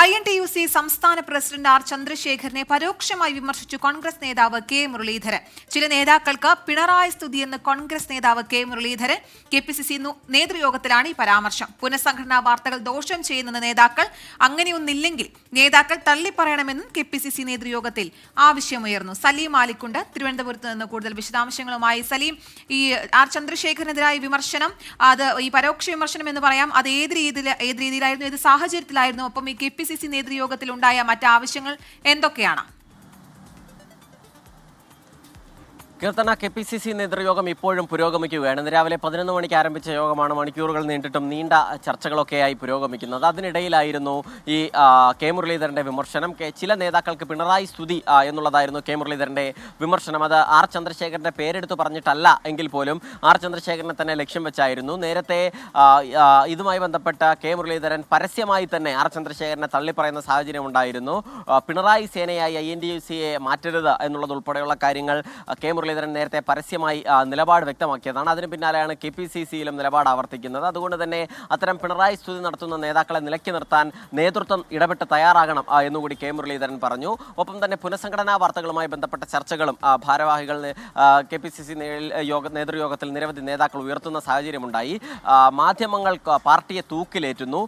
INTUC സംസ്ഥാന president R ചന്ദ്രശേഖരനെ പരോക്ഷമായി വിമർശിച്ചു കോൺഗ്രസ് നേതാവ് കെ മുരളീധരൻ. ചില നേതാക്കൾക്ക് പിണറായി സ്തുതിയെന്ന് കോൺഗ്രസ് നേതാവ് കെ മുരളീധരൻ. KPCC നേതൃയോഗത്തിലാണ് ഈ പരാമർശം. പുനഃസംഘടനാ വാർത്തകൾ ദോഷം ചെയ്യുന്ന നേതാക്കൾ അങ്ങനെയൊന്നില്ലെങ്കിൽ നേതാക്കൾ തള്ളിപ്പറയണമെന്നും KPCC നേതൃയോഗത്തിൽ ആവശ്യമുയർന്നു. സലീം ആലിക്കുണ്ട് തിരുവനന്തപുരത്ത് നിന്ന് കൂടുതൽ വിശദാംശങ്ങളുമായി. സലീം, ഈ ആർ ചന്ദ്രശേഖരനെതിരായ വിമർശനം, അത് ഈ പരോക്ഷ വിമർശനം എന്ന് പറയാം, അത് ഏത് രീതിയിലായിരുന്നു, ഏത് സാഹചര്യത്തിലായിരുന്നു? ഒപ്പം ഈ KPCC നേതൃയോഗത്തിൽ ഉണ്ടായ മറ്റ് ആവശ്യങ്ങൾ എന്തൊക്കെയാണ്? കീർത്തന, KPCC നേതൃയോഗം ഇപ്പോഴും പുരോഗമിക്കുകയാണ്. ഇന്ന് രാവിലെ 11 മണിക്ക് ആരംഭിച്ച യോഗമാണ് മണിക്കൂറുകൾ നീണ്ടിട്ടും നീണ്ട ചർച്ചകളൊക്കെയായി പുരോഗമിക്കുന്നത്. അതിനിടയിലായിരുന്നു ഈ കെ മുരളീധരന്റെ വിമർശനം. ചില നേതാക്കൾക്ക് പിണറായി സ്തുതി എന്നുള്ളതായിരുന്നു കെ മുരളീധരന്റെ വിമർശനം. അത് ആർ ചന്ദ്രശേഖരന്റെ പേരെടുത്ത് പറഞ്ഞിട്ടല്ല എങ്കിൽ പോലും ആർ ചന്ദ്രശേഖരനെ തന്നെ ലക്ഷ്യം വെച്ചായിരുന്നു. നേരത്തെ ഇതുമായി ബന്ധപ്പെട്ട കെ മുരളീധരൻ പരസ്യമായി തന്നെ ആർ ചന്ദ്രശേഖരനെ തള്ളിപ്പറയുന്ന സാഹചര്യം ഉണ്ടായിരുന്നു. പിണറായി സേനയായി INTUCയെ മാറ്റരുത് എന്നുള്ളതുൾപ്പെടെയുള്ള കാര്യങ്ങൾ കെ മുരളീധരൻ നേരത്തെ പരസ്യമായി നിലപാട് വ്യക്തമാക്കിയതാണ്. അതിന് പിന്നാലെയാണ് KPCCയിലും നിലപാട് ആവർത്തിക്കുന്നത്. അതുകൊണ്ട് തന്നെ അത്തരം പിണറായി സ്തുതി നടത്തുന്ന നേതാക്കളെ നിലയ്ക്ക് നിർത്താൻ നേതൃത്വം ഇടപെട്ട് തയ്യാറാകണം എന്നുകൂടി കെ മുരളീധരൻ പറഞ്ഞു. ഒപ്പം തന്നെ പുനഃസംഘടനാ വാർത്തകളുമായി ബന്ധപ്പെട്ട ചർച്ചകളും ഭാരവാഹികൾ KPCC നേതൃയോഗത്തിൽ നിരവധി നേതാക്കൾ ഉയർത്തുന്ന സാഹചര്യമുണ്ടായി. മാധ്യമങ്ങൾ പാർട്ടിയെ തൂക്കിലേറ്റുന്നു.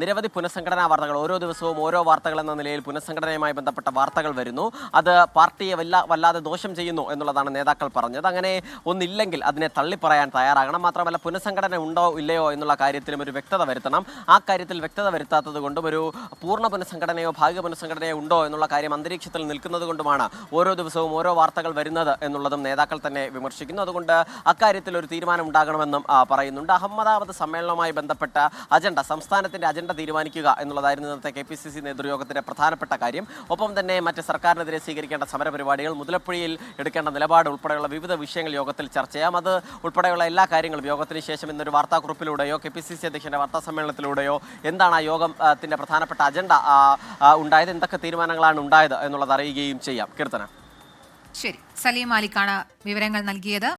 നിരവധി പുനഃസംഘടനാ വാർത്തകൾ, ഓരോ ദിവസവും ഓരോ വാർത്തകൾ എന്ന നിലയിൽ പുനഃസംഘടനയുമായി ബന്ധപ്പെട്ട വാർത്തകൾ വരുന്നു. അത് പാർട്ടിയെ വല്ലാതെ ദോഷം ചെയ്യുന്നു എന്നുള്ളതാണ് നേതാക്കൾ പറഞ്ഞത്. അങ്ങനെ ഒന്നില്ലെങ്കിൽ അതിനെ തള്ളിപ്പറയാൻ തയ്യാറാകണം. മാത്രമല്ല, പുനഃസംഘടന ഉണ്ടോ ഇല്ലയോ എന്നുള്ള കാര്യത്തിലും ഒരു വ്യക്തത വരുത്തണം. ആ കാര്യത്തിൽ വ്യക്തത വരുത്താത്തത് കൊണ്ടും ഒരു പൂർണ്ണ പുനഃസംഘടനയോ ഭാഗിക പുനഃസംഘടനയോ ഉണ്ടോ എന്നുള്ള കാര്യം അന്തരീക്ഷത്തിൽ നിൽക്കുന്നത് കൊണ്ടുമാണ് ഓരോ ദിവസവും ഓരോ വാർത്തകൾ വരുന്നത് എന്നുള്ളതും നേതാക്കൾ തന്നെ വിമർശിക്കുന്നു. അതുകൊണ്ട് അക്കാര്യത്തിൽ ഒരു തീരുമാനം ഉണ്ടാകണമെന്നും പറയുന്നുണ്ട്. അഹമ്മദാബാദ് സമ്മേളനവുമായി ബന്ധപ്പെട്ട അജണ്ട, സംസ്ഥാനത്തിന്റെ അജണ്ട തീരുമാനിക്കുക എന്നുള്ളതായിരുന്നു ഇന്നത്തെ KPCC നേതൃയോഗത്തിന്റെ പ്രധാനപ്പെട്ട കാര്യം. ഒപ്പം തന്നെ മറ്റ് സർക്കാരിനെതിരെ സ്വീകരിക്കേണ്ട സമരപരിപാടികൾ, മുതലപ്പുഴയിൽ എടുക്കേണ്ട നിലപാട് ഉൾപ്പെടെയുള്ള വിവിധ വിഷയങ്ങൾ യോഗത്തിൽ ചർച്ച ചെയ്യാം. അത് ഉൾപ്പെടെയുള്ള എല്ലാ കാര്യങ്ങളും യോഗത്തിന് ശേഷം ഇന്നൊരു വാർത്താക്കുറിപ്പിലൂടെയോ KPCC അധ്യക്ഷന്റെ വാർത്താ സമ്മേളനത്തിലൂടെയോ എന്താണ് ആ യോഗത്തിന്റെ പ്രധാനപ്പെട്ട അജണ്ട ഉണ്ടായത്, എന്തൊക്കെ തീരുമാനങ്ങളാണ് ഉണ്ടായത് എന്നുള്ളത് അറിയുകയും ചെയ്യാം. കീർത്തന. ശരി, സലീം മാലിക്കാണ് വിവരങ്ങൾ നൽകിയത്.